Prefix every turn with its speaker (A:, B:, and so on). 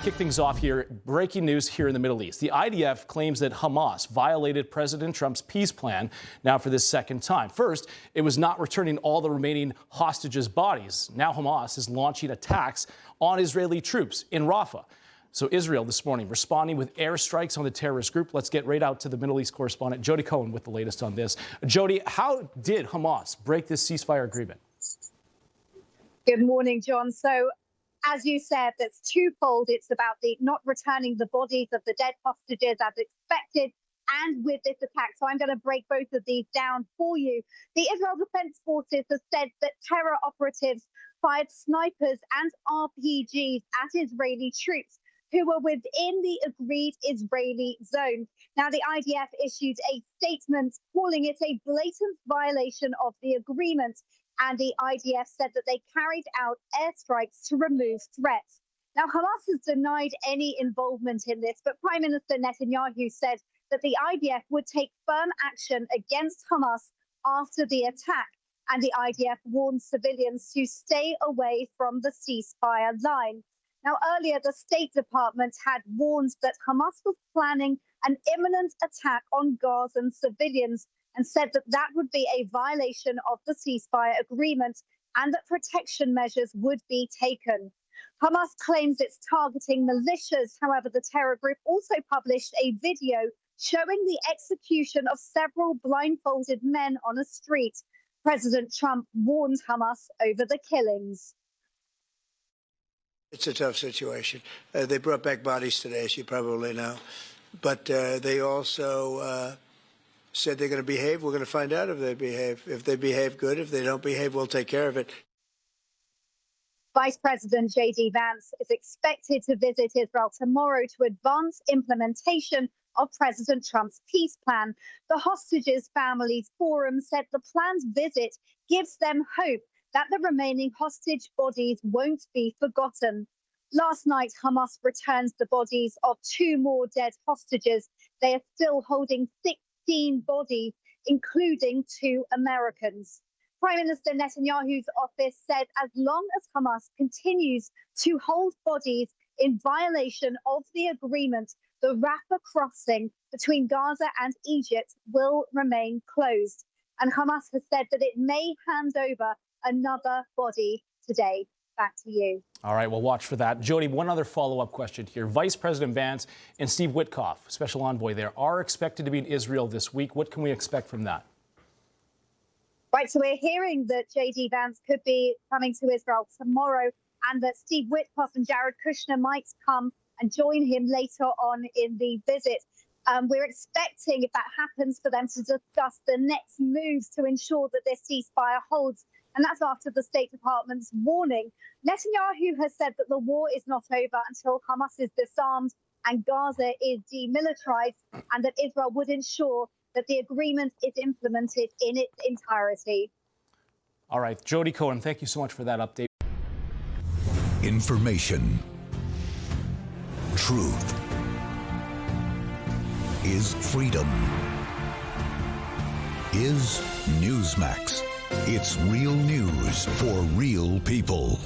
A: Kick things off here. Breaking news here in the Middle East. The IDF claims that Hamas violated President Trump's peace plan now for this second time. First, it was not returning all the remaining hostages' bodies. Now Hamas is launching attacks on Israeli troops in Rafah. So Israel this morning responding with airstrikes on the terrorist group. Let's get right out to the Middle East correspondent, Jodie Cohen, with the latest on this. Jodie, how did Hamas break this ceasefire agreement?
B: Good morning, John. So, as you said, that's twofold. It's about the not returning the bodies of the dead hostages as expected, and with this attack. So I'm going to break both of these down for you. The Israel Defense Forces have said that terror operatives fired snipers and RPGs at Israeli troops who were within the agreed Israeli zone. Now, the IDF issued a statement calling it a blatant violation of the agreement. And the IDF said that they carried out airstrikes to remove threats. Now, Hamas has denied any involvement in this, but Prime Minister Netanyahu said that the IDF would take firm action against Hamas after the attack. And the IDF warned civilians to stay away from the ceasefire line. Now, earlier, the State Department had warned that Hamas was planning an imminent attack on Gazan civilians, and said that that would be a violation of the ceasefire agreement and that protection measures would be taken. Hamas claims it's targeting militias. However, the terror group also published a video showing the execution of several blindfolded men on a street. President Trump warned Hamas over the killings.
C: It's a tough situation. They brought back bodies today, as you probably know. But they also said they're going to behave. We're going to find out if they behave. If they behave, good. If they don't behave, we'll take care of it.
B: Vice President J.D. Vance is expected to visit Israel tomorrow to advance implementation of President Trump's peace plan. The Hostages Families Forum said the planned visit gives them hope that the remaining hostage bodies won't be forgotten. Last night, Hamas returned the bodies of 2 more dead hostages. They are still holding 16 bodies, including 2 Americans. Prime Minister Netanyahu's office said as long as Hamas continues to hold bodies in violation of the agreement, the Rafah crossing between Gaza and Egypt will remain closed. And Hamas has said that it may hand over another body today. Back to you.
A: All right, we'll watch for that. Jodie, one other follow-up question here. Vice President Vance and Steve Witkoff, special envoy there, are expected to be in Israel this week. What can we expect from that?
B: Right, so we're hearing that J.D. Vance could be coming to Israel tomorrow and that Steve Witkoff and Jared Kushner might come and join him later on in the visit. We're expecting, if that happens, for them to discuss the next moves to ensure that this ceasefire holds. And that's after the State Department's warning. Netanyahu has said that the war is not over until Hamas is disarmed and Gaza is demilitarized, and that Israel would ensure that the agreement is implemented in its entirety.
A: All right, Jodie Cohen, thank you so much for that update.
D: Information. Truth is freedom. Is Newsmax. It's real news for real people.